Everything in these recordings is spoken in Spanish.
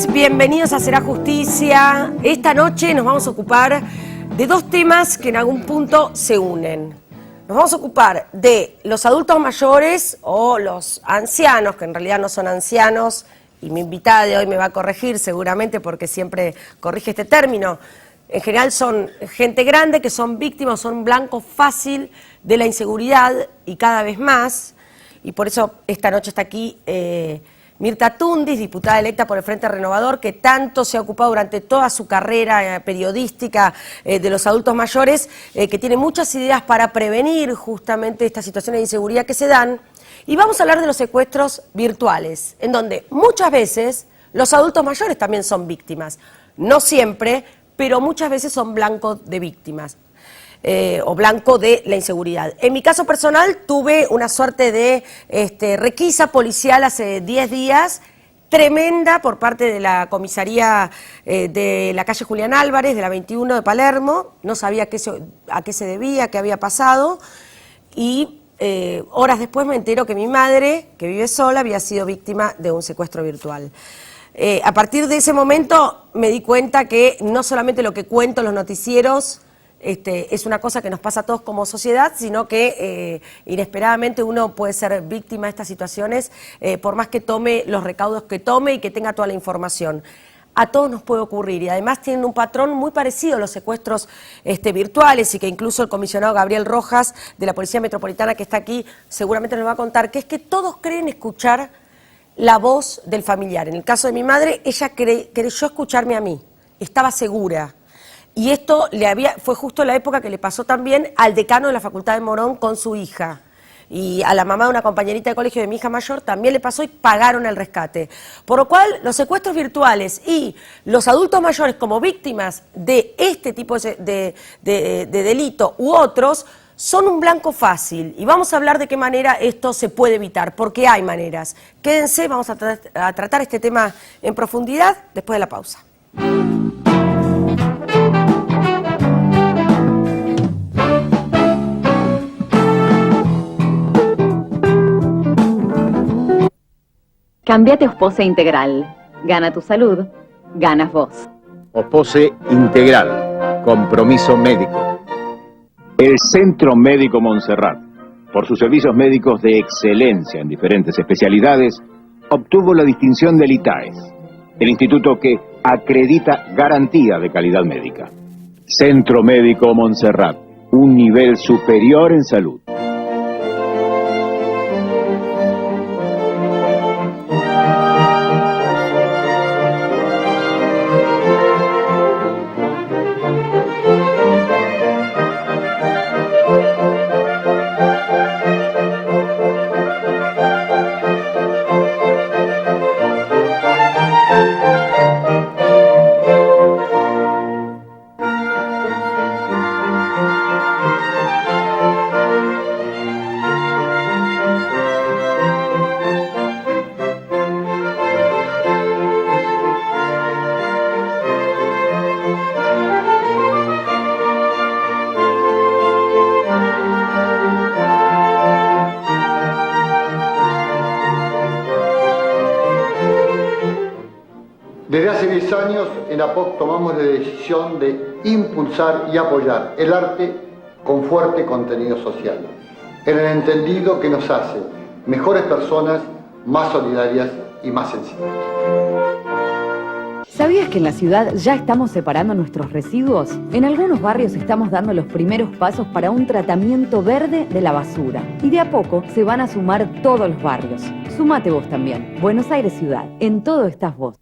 noches, bienvenidos a Será Justicia. Esta noche nos vamos a ocupar de dos temas que en algún punto se unen. Nos vamos a ocupar de los adultos mayores o los ancianos, que en realidad no son ancianos, y mi invitada de hoy me va a corregir seguramente porque siempre corrige este término. En general son gente grande que son víctimas, son blanco fácil de la inseguridad y cada vez más, y por eso esta noche está aquí Mirta Tundis, diputada electa por el Frente Renovador, que tanto se ha ocupado durante toda su carrera periodística de los adultos mayores, que tiene muchas ideas para prevenir justamente estas situaciones de inseguridad que se dan. Y vamos a hablar de los secuestros virtuales, en donde muchas veces los adultos mayores también son víctimas. No siempre, pero muchas veces son blancos de víctimas. O blanco de la inseguridad. En mi caso personal tuve una suerte de requisa policial hace 10 días, tremenda por parte de la comisaría de la calle Julián Álvarez, de la 21 de Palermo. No sabía a qué se debía, qué había pasado, y horas después me entero que mi madre, que vive sola, había sido víctima de un secuestro virtual. A partir de ese momento me di cuenta que no solamente lo que cuento en los noticieros es una cosa que nos pasa a todos como sociedad, sino que inesperadamente uno puede ser víctima de estas situaciones por más que tome los recaudos que tome y que tenga toda la información. A todos nos puede ocurrir, y además tienen un patrón muy parecido a los secuestros virtuales, y que incluso el comisionado Gabriel Rojas de la Policía Metropolitana, que está aquí, seguramente nos va a contar, que es que todos creen escuchar la voz del familiar. En el caso de mi madre, ella creyó escucharme a mí, estaba segura. Y esto fue justo la época que le pasó también al decano de la Facultad de Morón con su hija. Y a la mamá de una compañerita de colegio de mi hija mayor también le pasó y pagaron el rescate. Por lo cual, los secuestros virtuales y los adultos mayores como víctimas de este tipo de delito u otros son un blanco fácil. Y vamos a hablar de qué manera esto se puede evitar, porque hay maneras. Quédense, vamos a tratar este tema en profundidad después de la pausa. Cambiate Ospose Integral. Gana tu salud, ganas vos. Ospose Integral. Compromiso médico. El Centro Médico Montserrat, por sus servicios médicos de excelencia en diferentes especialidades, obtuvo la distinción del ITAES, el instituto que acredita garantía de calidad médica. Centro Médico Montserrat, un nivel superior en salud. Desde hace 10 años en APOC tomamos la decisión de impulsar y apoyar el arte con fuerte contenido social, en el entendido que nos hace mejores personas, más solidarias y más sensibles. ¿Sabías que en la ciudad ya estamos separando nuestros residuos? En algunos barrios estamos dando los primeros pasos para un tratamiento verde de la basura. Y de a poco se van a sumar todos los barrios. Sumate vos también. Buenos Aires Ciudad. En todo estás vos.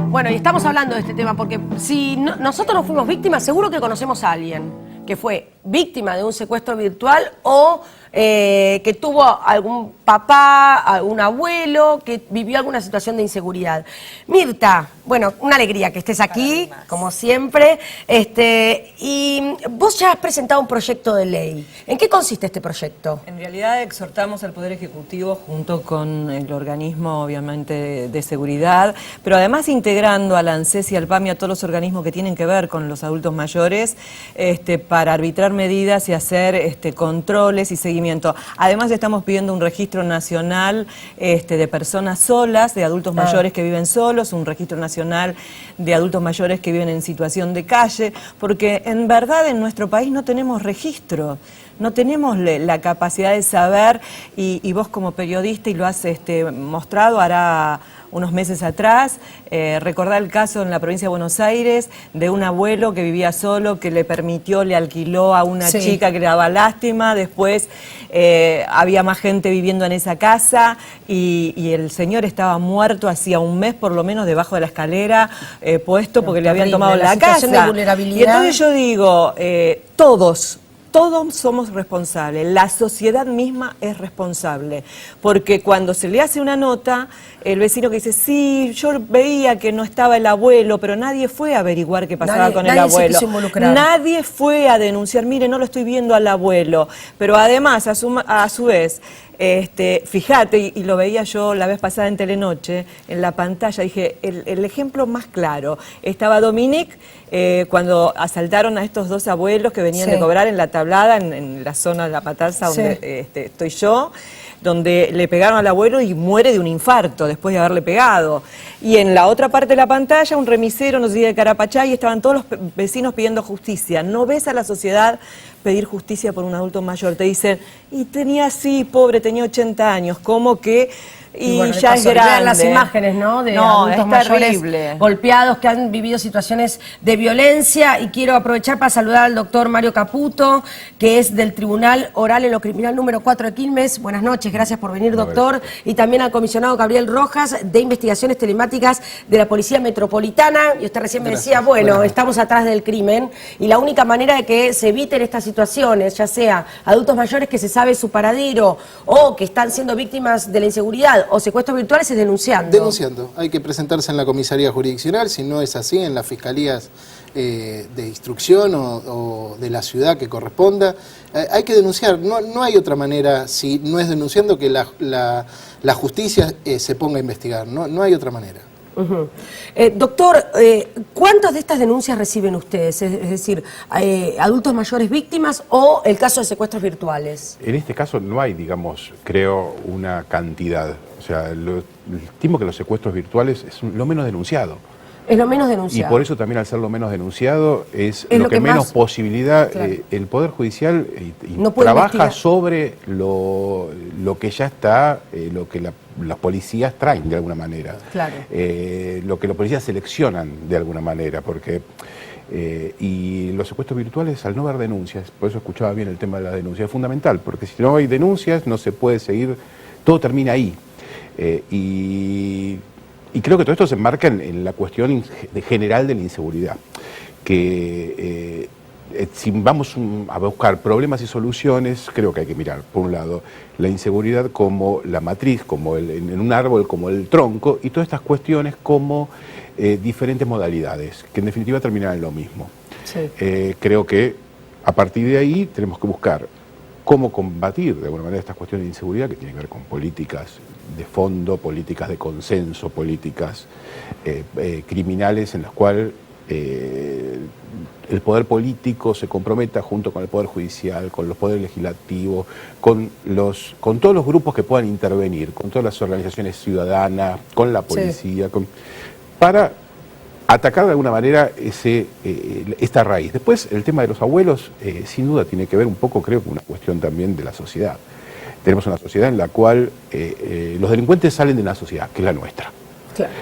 Bueno, y estamos hablando de este tema porque si nosotros no fuimos víctimas, seguro que conocemos a alguien que fue víctima de un secuestro virtual o que tuvo algún papá, algún abuelo que vivió alguna situación de inseguridad. Mirta, Bueno, una alegría que estés aquí, como siempre. Y vos ya has presentado un proyecto de ley. ¿En qué consiste este proyecto? En realidad exhortamos al Poder Ejecutivo junto con el organismo, obviamente, de seguridad, pero además integrando al ANSES y al PAMI, a todos los organismos que tienen que ver con los adultos mayores, para arbitrar medidas y hacer controles y seguimiento. Además estamos pidiendo un registro nacional de personas solas, de adultos mayores que viven solos, un registro nacional de adultos mayores que viven en situación de calle, porque en verdad en nuestro país no tenemos registro, no tenemos la capacidad de saber, y vos como periodista, y lo has mostrado hará unos meses atrás, recordar el caso en la provincia de Buenos Aires de un abuelo que vivía solo, que le alquiló a una chica que le daba lástima, después había más gente viviendo en esa casa y el señor estaba muerto hacía un mes por lo menos debajo de la escalera, puesto porque le habían tomado la casa. De vulnerabilidad. Y entonces yo digo, todos somos responsables, la sociedad misma es responsable, porque cuando se le hace una nota, el vecino que dice, sí, yo veía que no estaba el abuelo, pero nadie fue a averiguar qué pasaba con el abuelo. Nadie fue a denunciar, mire, no lo estoy viendo al abuelo, pero además, a su vez, fíjate, y lo veía yo la vez pasada en Telenoche, en la pantalla, dije, el ejemplo más claro, estaba Dominic cuando asaltaron a estos dos abuelos que venían de cobrar en la Tablada, en la zona de La Matanza, donde estoy yo, donde le pegaron al abuelo y muere de un infarto después de haberle pegado. Y en la otra parte de la pantalla, un remisero, no sé si de Carapachay, y estaban todos los vecinos pidiendo justicia. No ves a la sociedad pedir justicia por un adulto mayor. Te dicen, y tenía pobre, tenía 80 años, como que... Y bueno, ya es grande. Vean las imágenes, ¿no? De adultos mayores golpeados que han vivido situaciones de violencia. Y quiero aprovechar para saludar al doctor Mario Caputo, que es del Tribunal Oral en lo Criminal número 4 de Quilmes. Buenas noches, gracias por venir, doctor. Y también al comisionado Gabriel Rojas, de Investigaciones Telemáticas de la Policía Metropolitana. Y usted recién me decía, bueno, estamos atrás del crimen. Y la única manera de que se eviten estas situaciones, ya sea adultos mayores que se sabe su paradero o que están siendo víctimas de la inseguridad o secuestros virtuales, es denunciando. Denunciando. Hay que presentarse en la comisaría jurisdiccional, si no es así, en las fiscalías de instrucción o de la ciudad que corresponda. Hay que denunciar. No hay otra manera, si no es denunciando, que la justicia se ponga a investigar. No hay otra manera. Doctor, ¿cuántas de estas denuncias reciben ustedes? Es decir, adultos mayores víctimas o el caso de secuestros virtuales. En este caso no hay, digamos, creo, una cantidad. O sea, estimo que los secuestros virtuales es lo menos denunciado. Es lo menos denunciado. Y por eso también, al ser lo menos denunciado, es lo que menos posibilidad. Claro. El Poder Judicial no trabaja investigar sobre lo que ya está, lo que las policías traen de alguna manera. Claro. Lo que los policías seleccionan de alguna manera, porque... y los secuestros virtuales, al no haber denuncias, por eso escuchaba bien el tema de la denuncia, es fundamental, porque si no hay denuncias no se puede seguir, todo termina ahí. Y creo que todo esto se enmarca en la cuestión general de la inseguridad, que si vamos a buscar problemas y soluciones, creo que hay que mirar, por un lado, la inseguridad como la matriz, como en un árbol como el tronco, y todas estas cuestiones como diferentes modalidades, que en definitiva terminan en lo mismo. Sí. Creo que a partir de ahí tenemos que buscar cómo combatir de alguna manera estas cuestiones de inseguridad que tienen que ver con políticas de fondo, políticas de consenso, políticas criminales en las cuales el poder político se comprometa junto con el poder judicial, con los poderes legislativos, con todos los grupos que puedan intervenir, con todas las organizaciones ciudadanas, con la policía, para atacar de alguna manera esta raíz. Después, el tema de los abuelos, sin duda tiene que ver un poco, creo, con una cuestión también de la sociedad. Tenemos una sociedad en la cual los delincuentes salen de una sociedad, que es la nuestra. Claro.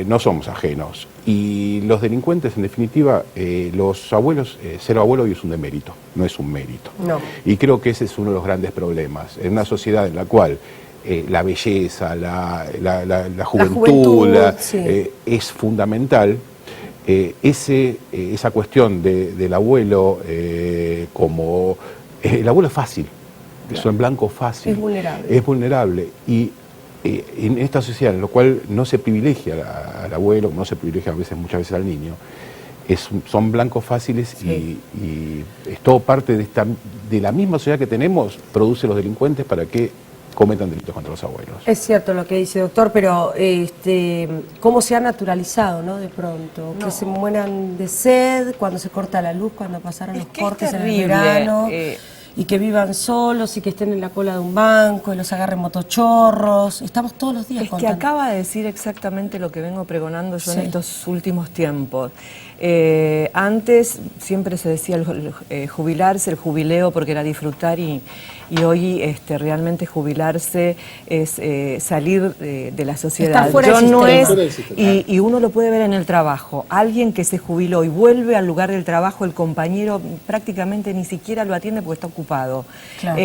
No somos ajenos. Y los delincuentes, en definitiva, los abuelos, ser abuelo hoy es un demérito, no es un mérito. No. Y creo que ese es uno de los grandes problemas. En una sociedad en la cual la belleza, la juventud es fundamental, esa cuestión del abuelo como... el abuelo es fácil. Claro. Eso en blanco fácil. Es vulnerable. Y en esta sociedad, en lo cual no se privilegia al abuelo, no se privilegia muchas veces al niño, son blancos fáciles y es todo parte de la misma sociedad que tenemos, produce los delincuentes para que cometan delitos contra los abuelos. Es cierto lo que dice, doctor, pero cómo se ha naturalizado, ¿no? De pronto, que se mueran de sed cuando se corta la luz, cuando pasaron los cortes en el verano, y que vivan solos y que estén en la cola de un banco y los agarren motochorros. Estamos todos los días contando. Es que acaba de decir exactamente lo que vengo pregonando yo en estos últimos tiempos. Antes siempre se decía jubilarse, el jubileo, porque era disfrutar, y hoy realmente jubilarse es salir de la sociedad. Está fuera del no es, sistema. y uno lo puede ver en el trabajo. Alguien que se jubiló y vuelve al lugar del trabajo, el compañero prácticamente ni siquiera lo atiende porque está ocupado. Claro.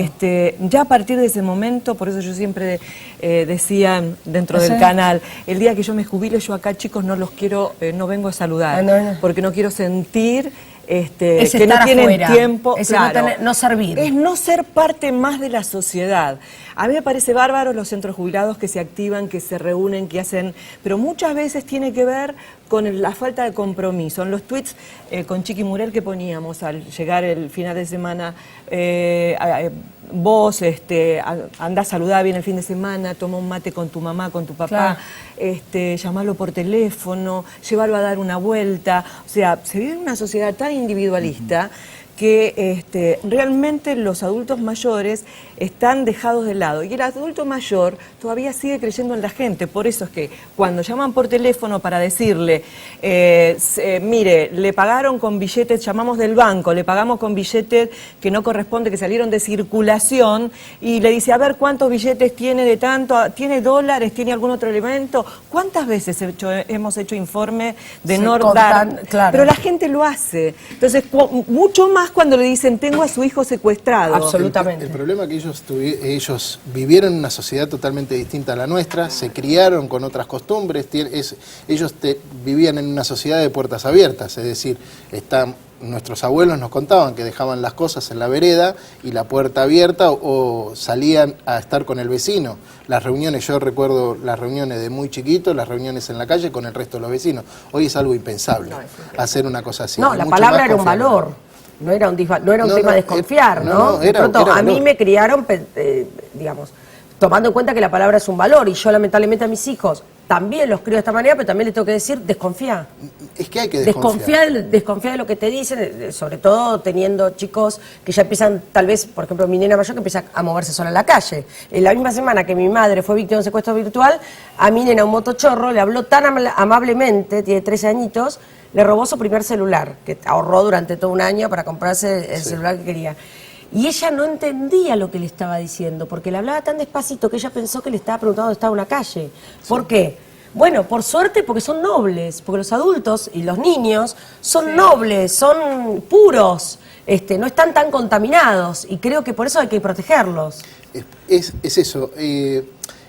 Ya a partir de ese momento, por eso yo siempre decía dentro del canal, el día que yo me jubile, yo acá, chicos, no los quiero, no vengo a saludar, porque no quiero sentir que no tienen afuera, tiempo, no servir. Es no ser parte más de la sociedad. A mí me parece bárbaro los centros jubilados que se activan, que se reúnen, que hacen, pero muchas veces tiene que ver con la falta de compromiso. En los tweets con Chiqui Murel que poníamos al llegar el final de semana, vos andá a saludar bien el fin de semana, toma un mate con tu mamá, con tu papá, llamarlo por teléfono, llevarlo a dar una vuelta. O sea, se vive en una sociedad tan individualista que realmente los adultos mayores están dejados de lado, y el adulto mayor todavía sigue creyendo en la gente. Por eso es que cuando llaman por teléfono para decirle, mire, le pagaron con billetes, llamamos del banco, le pagamos con billetes que no corresponde, que salieron de circulación, y le dice, a ver cuántos billetes tiene de tanto, tiene dólares, tiene algún otro elemento. ¿Cuántas veces hemos hecho informe de no dar? Claro. Pero la gente lo hace. Entonces, mucho más cuando le dicen, tengo a su hijo secuestrado. Absolutamente. El problema es que ellos vivieron en una sociedad totalmente distinta a la nuestra, se criaron con otras costumbres, ellos vivían en una sociedad de puertas abiertas, es decir, nuestros abuelos nos contaban que dejaban las cosas en la vereda y la puerta abierta, o salían a estar con el vecino. Las reuniones, yo recuerdo las reuniones de muy chiquito, las reuniones en la calle con el resto de los vecinos. Hoy es algo impensable hacer una cosa así. No, la palabra era un valor. No era un tema de desconfiar, ¿no? De pronto, a mí me criaron, digamos, tomando en cuenta que la palabra es un valor, y yo lamentablemente a mis hijos también los crío de esta manera, pero también les tengo que decir, desconfía. Es que hay que desconfiar. Desconfía de lo que te dicen, sobre todo teniendo chicos que ya empiezan, tal vez, por ejemplo, mi nena mayor que empieza a moverse sola en la calle. En la misma semana que mi madre fue víctima de un secuestro virtual, a mi nena un motochorro le habló tan amablemente, tiene 13 añitos, le robó su primer celular, que ahorró durante todo un año para comprarse el celular que quería. Y ella no entendía lo que le estaba diciendo, porque le hablaba tan despacito que ella pensó que le estaba preguntando dónde estaba una calle. ¿Por qué? Bueno, por suerte, porque son nobles, porque los adultos y los niños son nobles, son puros, no están tan contaminados, y creo que por eso hay que protegerlos. Es eso.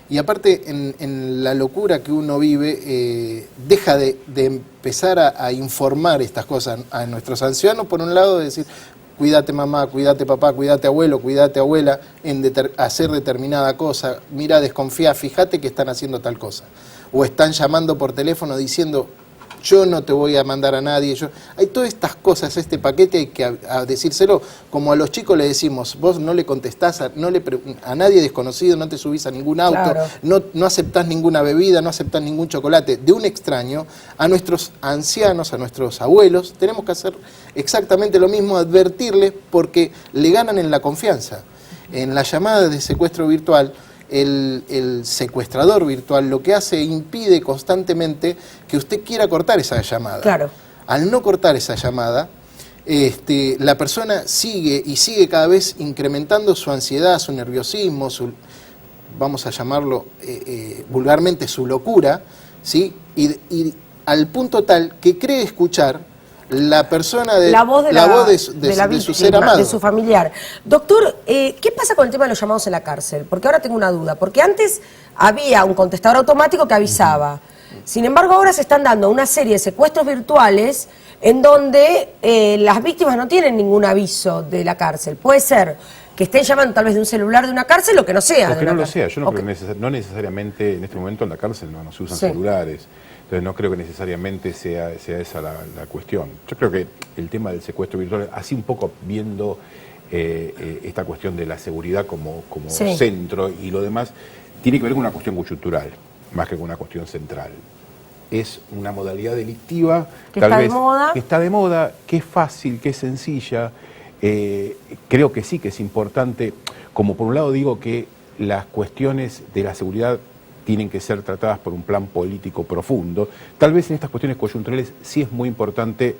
Y aparte, en la locura que uno vive, deja de empezar a informar estas cosas a nuestros ancianos, por un lado, de decir, cuídate mamá, cuídate papá, cuídate abuelo, cuídate abuela, en hacer determinada cosa, mira, desconfía, fíjate que están haciendo tal cosa. O están llamando por teléfono diciendo, yo no te voy a mandar a nadie. Hay todas estas cosas, este paquete hay que a decírselo, como a los chicos le decimos, vos no le contestás a nadie desconocido, no te subís a ningún auto, claro. no aceptás ninguna bebida, no aceptás ningún chocolate de un extraño. A nuestros ancianos, a nuestros abuelos, tenemos que hacer exactamente lo mismo, advertirles, porque le ganan en la confianza. En la llamada de secuestro virtual, el secuestrador virtual lo que hace, impide constantemente que usted quiera cortar esa llamada. Claro. Al no cortar esa llamada, la persona sigue cada vez incrementando su ansiedad, su nerviosismo, vamos a llamarlo vulgarmente su locura, ¿sí? Y al punto tal que cree escuchar la persona la voz de su ser amado, de su familiar. Doctor, ¿qué pasa con el tema de los llamados en la cárcel? Porque ahora tengo una duda, porque antes había un contestador automático que avisaba. Sin embargo, ahora se están dando una serie de secuestros virtuales en donde las víctimas no tienen ningún aviso de la cárcel. Puede ser que estén llamando tal vez de un celular de una cárcel o que no sea. O que no lo sea. Yo no creo no necesariamente en este momento en la cárcel no se usan celulares. Entonces no creo que necesariamente sea esa la cuestión. Yo creo que el tema del secuestro virtual, así un poco viendo esta cuestión de la seguridad como centro y lo demás, tiene que ver con una cuestión coyuntural, más que con una cuestión central. Es una modalidad delictiva que tal está vez de moda. que está de moda, que es fácil, que es sencilla. Creo que sí que es importante, como por un lado digo que las cuestiones de la seguridad tienen que ser tratadas por un plan político profundo, tal vez en estas cuestiones coyunturales sí es muy importante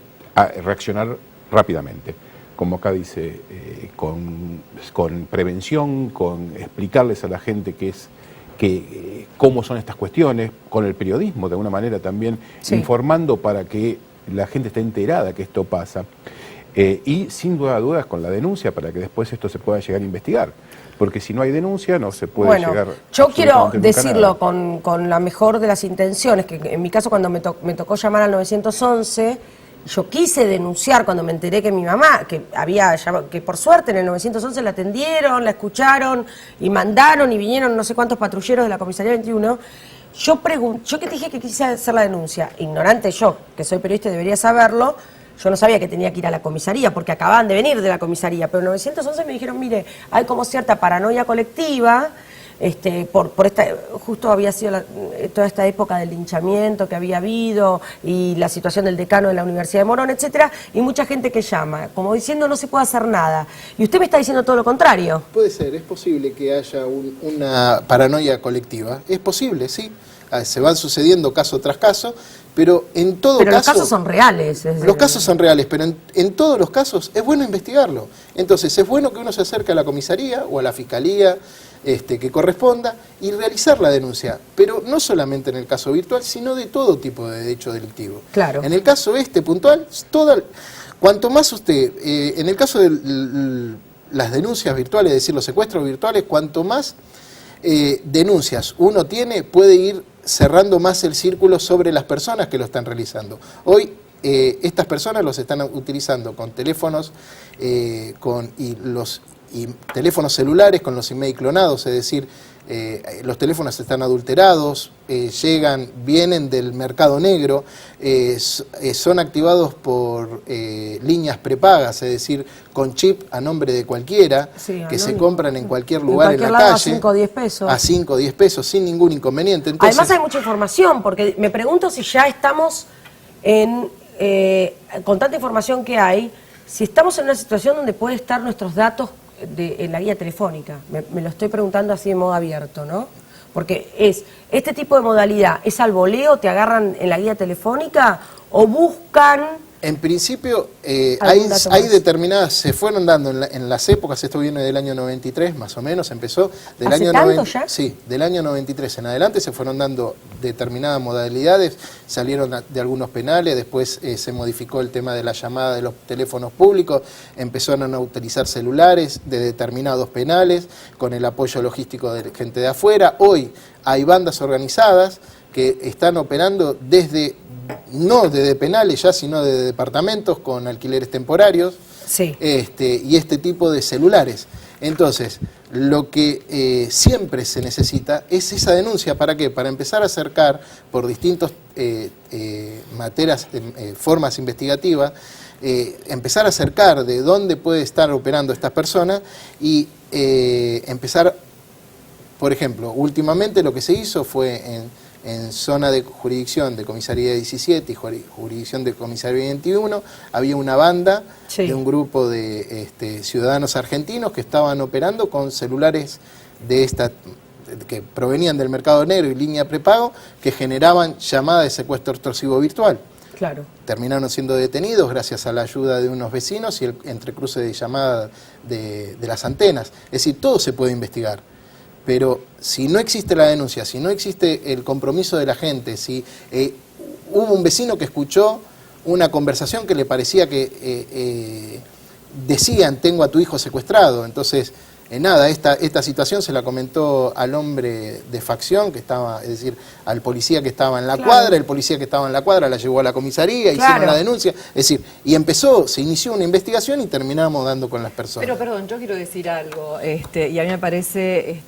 reaccionar rápidamente, como acá dice, con prevención, con explicarles a la gente cómo son estas cuestiones, con el periodismo de alguna manera también, informando para que la gente esté enterada que esto pasa. Y sin duda dudas con la denuncia para que después esto se pueda llegar a investigar. Porque si no hay denuncia no se puede llegar. Yo quiero decirlo con la mejor de las intenciones, que en mi caso cuando me tocó llamar al 911, yo quise denunciar cuando me enteré que mi mamá, que había llamado, que por suerte en el 911 la atendieron, la escucharon y mandaron y vinieron no sé cuántos patrulleros de la comisaría 21. Yo que te dije que quise hacer la denuncia, ignorante yo, que soy periodista y debería saberlo. Yo no sabía que tenía que ir a la comisaría, porque acababan de venir de la comisaría, pero en 911 me dijeron, mire, hay como cierta paranoia colectiva, por esta, justo había sido toda esta época del linchamiento que había habido, y la situación del decano de la Universidad de Morón, etcétera, y mucha gente que llama, como diciendo no se puede hacer nada. Y usted me está diciendo todo lo contrario. Puede ser, es posible que haya una paranoia colectiva, es posible, sí. Se van sucediendo caso tras caso, pero en todo caso... Pero los casos son reales. Los casos son reales, pero en todos los casos es bueno investigarlo. Entonces es bueno que uno se acerque a la comisaría o a la fiscalía que corresponda y realizar la denuncia. Pero no solamente en el caso virtual, sino de todo tipo de hecho delictivo. Claro. En el caso puntual, cuanto más usted... en el caso de las denuncias virtuales, es decir, los secuestros virtuales, cuanto más denuncias uno tiene, puede ir cerrando más el círculo sobre las personas que lo están realizando. Hoy estas personas los están utilizando con teléfonos y teléfonos celulares con los email clonados, es decir, los teléfonos están adulterados, vienen del mercado negro, son activados por líneas prepagas, es decir, con chip a nombre de cualquiera, que se compran en cualquier lugar en la calle. A 5 o 10 pesos. A 5 o 10 pesos, sin ningún inconveniente. Entonces, además hay mucha información, porque me pregunto si ya estamos con tanta información que hay, si estamos en una situación donde pueden estar nuestros datos en la guía telefónica. Me lo estoy preguntando así de modo abierto, ¿no? Porque este tipo de modalidad, ¿es al voleo, te agarran en la guía telefónica o buscan? En principio, hay determinadas, se fueron dando en las épocas, esto viene del año 93 más o menos, empezó del ¿Hace año tanto 90, ya? Sí, del año 93 en adelante se fueron dando determinadas modalidades, salieron de algunos penales, después se modificó el tema de la llamada de los teléfonos públicos, empezaron a utilizar celulares de determinados penales, con el apoyo logístico de gente de afuera. Hoy hay bandas organizadas que están operando no desde penales ya, sino de departamentos con alquileres temporarios, y este tipo de celulares. Entonces, lo que siempre se necesita es esa denuncia. ¿Para qué? Para empezar a acercar por distintas formas investigativas, empezar a acercar de dónde puede estar operando estas personas y empezar, por ejemplo, últimamente lo que se hizo fue en zona de jurisdicción de Comisaría 17 y jurisdicción de Comisaría 21, había una banda de un grupo de ciudadanos argentinos que estaban operando con celulares que provenían del mercado negro y línea prepago, que generaban llamadas de secuestro extorsivo virtual. Claro. Terminaron siendo detenidos gracias a la ayuda de unos vecinos y el entrecruce de llamadas de las antenas. Es decir, todo se puede investigar. Pero si no existe la denuncia, si no existe el compromiso de la gente, si hubo un vecino que escuchó una conversación que le parecía que decían, tengo a tu hijo secuestrado, entonces nada, esta situación se la comentó al hombre de facción que estaba, es decir, al policía que estaba en la cuadra, el policía que estaba en la cuadra la llevó a la comisaría, hicieron la denuncia, es decir, y se inició una investigación y terminamos dando con las personas. Pero perdón, yo quiero decir algo, y a mí me parece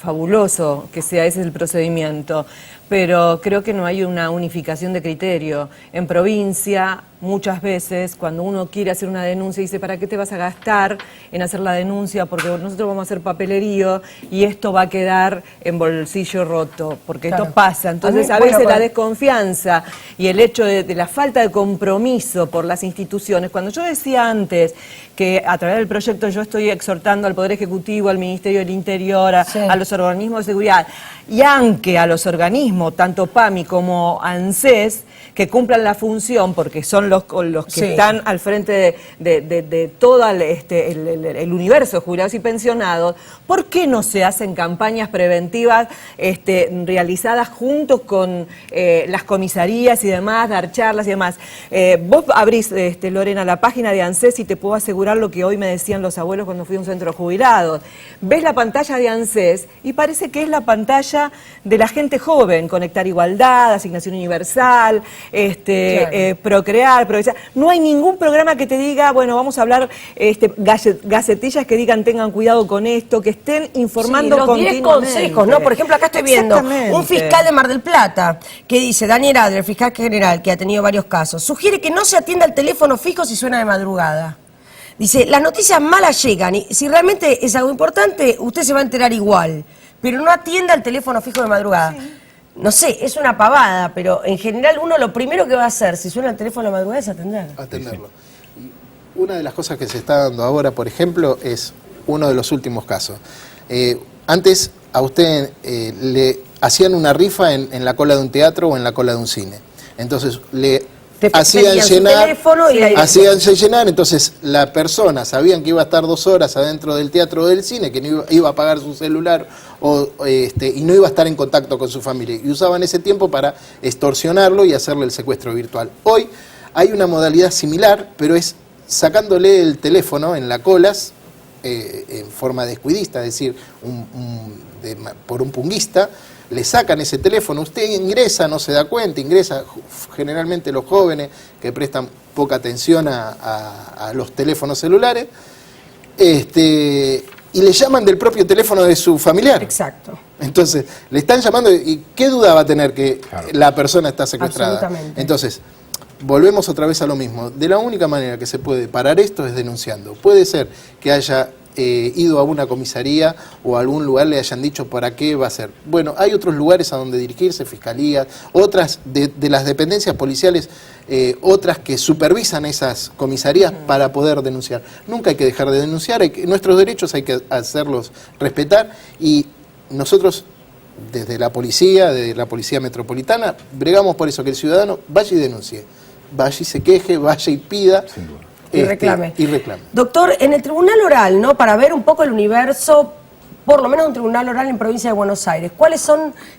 fabuloso que sea ese el procedimiento, pero creo que no hay una unificación de criterio. En provincia, muchas veces, cuando uno quiere hacer una denuncia, dice, ¿para qué te vas a gastar en hacer la denuncia? Porque nosotros vamos a hacer papelerío y esto va a quedar en bolsillo roto, porque esto pasa. Entonces, a veces la desconfianza y el hecho de la falta de compromiso por las instituciones. Cuando yo decía antes que a través del proyecto yo estoy exhortando al Poder Ejecutivo, al Ministerio del Interior, a los organismos de seguridad, y aunque a los organismos, tanto PAMI como ANSES, que cumplan la función, porque son los que están al frente de todo el universo de jubilados y pensionados, ¿por qué no se hacen campañas preventivas realizadas juntos con las comisarías y demás, dar charlas y demás? Vos abrís, Lorena, la página de ANSES y te puedo asegurar lo que hoy me decían los abuelos cuando fui a un centro de jubilados. Ves la pantalla de ANSES y parece que es la pantalla de la gente joven, Conectar Igualdad, Asignación Universal, Procrear, Progresar. No hay ningún programa que te diga, bueno, vamos a hablar, gacetillas que digan tengan cuidado con esto, que estén informando los 10 consejos, ¿no? Por ejemplo, acá estoy viendo un fiscal de Mar del Plata que dice, Daniel Adler, fiscal general, que ha tenido varios casos, sugiere que no se atienda el teléfono fijo si suena de madrugada. Dice, las noticias malas llegan y si realmente es algo importante, usted se va a enterar igual, pero no atienda el teléfono fijo de madrugada. Sí. No sé, es una pavada, pero en general uno lo primero que va a hacer si suena el teléfono de madrugada es atenderlo. Y una de las cosas que se está dando ahora, por ejemplo, es uno de los últimos casos. Antes a usted le hacían una rifa en la cola de un teatro o en la cola de un cine. Entonces hacían llenar, entonces la persona sabían que iba a estar 2 horas adentro del teatro o del cine, que no iba a apagar su celular y no iba a estar en contacto con su familia, y usaban ese tiempo para extorsionarlo y hacerle el secuestro virtual. Hoy hay una modalidad similar, pero es sacándole el teléfono en la colas en forma descuidista, es decir, por un punguista. Le sacan ese teléfono, usted ingresa, no se da cuenta, ingresa generalmente los jóvenes que prestan poca atención a los teléfonos celulares, y le llaman del propio teléfono de su familiar. Exacto. Entonces, le están llamando, ¿y qué duda va a tener que la persona está secuestrada? Absolutamente. Entonces, volvemos otra vez a lo mismo. De la única manera que se puede parar esto es denunciando. Puede ser que haya ido a una comisaría o a algún lugar le hayan dicho para qué va a ser. Bueno, hay otros lugares a donde dirigirse, fiscalías, otras de las dependencias policiales, otras que supervisan esas comisarías para poder denunciar. Nunca hay que dejar de denunciar, nuestros derechos hay que hacerlos respetar, y nosotros desde la Policía Metropolitana, bregamos por eso, que el ciudadano vaya y denuncie, vaya y se queje, vaya y pida. Sin duda. Y reclame. Y reclame. Doctor, en el tribunal oral, ¿no? Para ver un poco el universo, por lo menos un tribunal oral en provincia de Buenos Aires,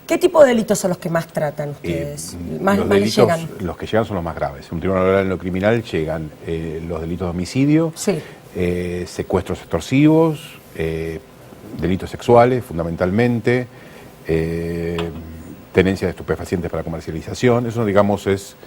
¿qué tipo de delitos son los que más tratan ustedes? Los delitos, los que llegan son los más graves. En un tribunal oral en lo criminal llegan los delitos de homicidio, secuestros extorsivos, delitos sexuales fundamentalmente, tenencia de estupefacientes para comercialización. Eso, digamos, es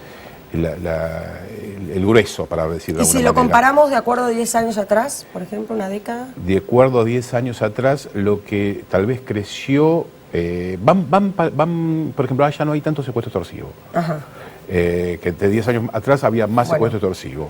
el grueso, para decirlo de alguna manera. ¿Y si lo comparamos de acuerdo a 10 años atrás, por ejemplo, una década? De acuerdo a 10 años atrás, lo que tal vez creció, por ejemplo, ya no hay tanto secuestro extorsivo. Ajá. Que de 10 años atrás había más secuestro extorsivo.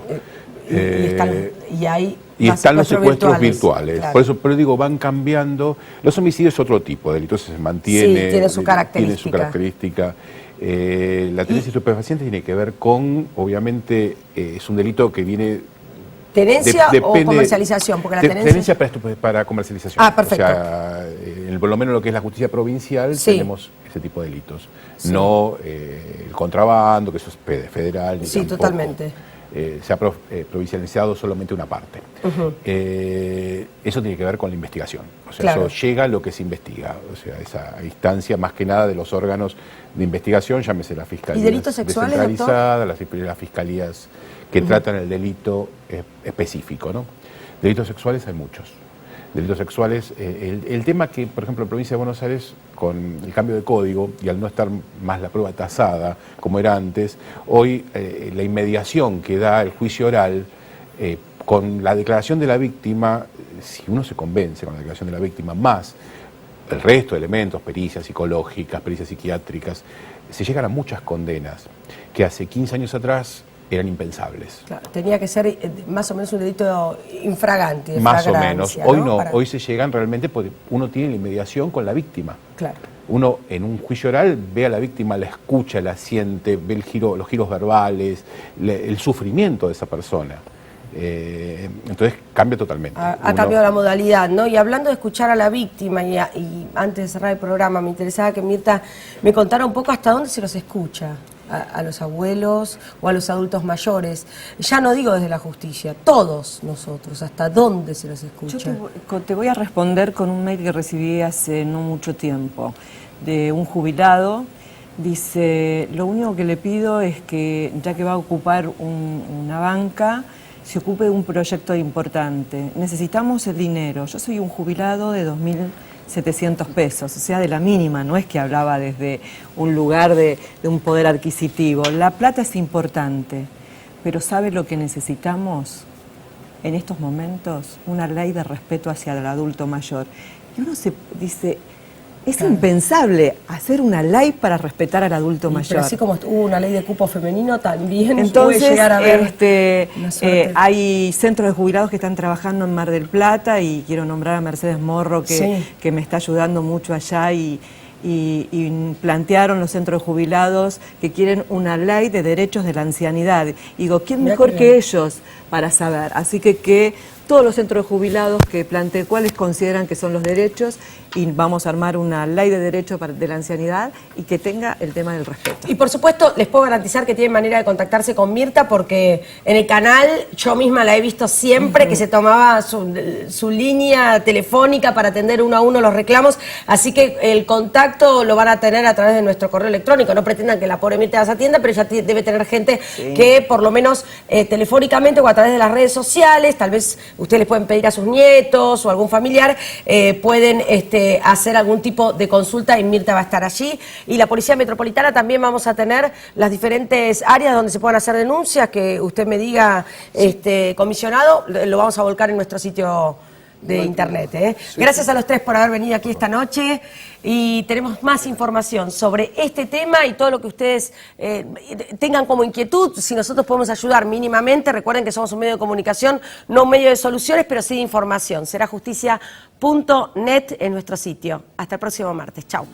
Y están los secuestros virtuales. Claro. Por eso, pero digo, van cambiando. Los homicidios es otro tipo de delito, se mantiene. Sí, tiene su característica. La tenencia de estupefacientes tiene que ver con, obviamente, es un delito que viene... ¿Tenencia o comercialización? Porque la tenencia para comercialización. Ah, perfecto. O sea, por lo menos lo que es la justicia provincial, tenemos ese tipo de delitos. No el contrabando, que eso es federal. Sí, tampoco. Totalmente. Se ha provincializado solamente una parte. Eso tiene que ver con la investigación. O sea, eso llega a lo que se investiga. O sea, esa instancia más que nada de los órganos de investigación, llámese la fiscalía. ¿Y delitos sexuales, descentralizada, las fiscalías que tratan el delito específico, ¿no? Delitos sexuales hay muchos. delitos sexuales. El tema que, por ejemplo, en provincia de Buenos Aires, con el cambio de código y al no estar más la prueba tasada como era antes, hoy la inmediación que da el juicio oral, con la declaración de la víctima, si uno se convence con la declaración de la víctima, más el resto de elementos, pericias psicológicas, pericias psiquiátricas, se llegan a muchas condenas que hace 15 años atrás eran impensables. Claro, tenía que ser más o menos un delito infragante. De más o menos. Hoy no, Para... hoy se llegan realmente porque uno tiene la inmediación con la víctima. Claro. Uno en un juicio oral ve a la víctima, la escucha, la siente, ve los giros verbales, el sufrimiento de esa persona. Entonces cambia totalmente. Ha cambiado la modalidad, ¿no? Y hablando de escuchar a la víctima, y antes de cerrar el programa, me interesaba que Mirta me contara un poco hasta dónde se los escucha a los abuelos o a los adultos mayores. Ya no digo desde la justicia, todos nosotros, hasta dónde se los escucha. Yo te voy a responder con un mail que recibí hace no mucho tiempo, de un jubilado. Dice, lo único que le pido es que, ya que va a ocupar una banca, se ocupe de un proyecto importante. Necesitamos el dinero. Yo soy un jubilado de 2.700 pesos, o sea, de la mínima, no es que hablaba desde un lugar de un poder adquisitivo. La plata es importante, pero ¿sabe lo que necesitamos en estos momentos? Una ley de respeto hacia el adulto mayor. Y uno se dice... Es impensable hacer una ley para respetar al adulto mayor. Pero así como hubo una ley de cupo femenino, también entonces, puede llegar a haber hay centros de jubilados que están trabajando en Mar del Plata y quiero nombrar a Mercedes Morro que me está ayudando mucho allá y plantearon los centros de jubilados que quieren una ley de derechos de la ancianidad. Y digo, ¿quién mejor que ellos para saber? Así que todos los centros de jubilados que planteen cuáles consideran que son los derechos y vamos a armar una ley de derechos de la ancianidad y que tenga el tema del respeto. Y por supuesto les puedo garantizar que tienen manera de contactarse con Mirta porque en el canal yo misma la he visto siempre que se tomaba su línea telefónica para atender uno a uno los reclamos, así que el contacto lo van a tener a través de nuestro correo electrónico. No pretendan que la pobre Mirta las atienda, pero ya debe tener gente que por lo menos telefónicamente o a través de las redes sociales, tal vez ustedes les pueden pedir a sus nietos o algún familiar, pueden hacer algún tipo de consulta y Mirta va a estar allí. Y la Policía Metropolitana también vamos a tener las diferentes áreas donde se puedan hacer denuncias, que usted me diga, comisionado, lo vamos a volcar en nuestro sitio de internet. Gracias a los tres por haber venido aquí esta noche y tenemos más información sobre este tema y todo lo que ustedes tengan como inquietud. Si nosotros podemos ayudar mínimamente, recuerden que somos un medio de comunicación, no un medio de soluciones, pero sí de información. Será justicia.net en nuestro sitio. Hasta el próximo martes. Chau.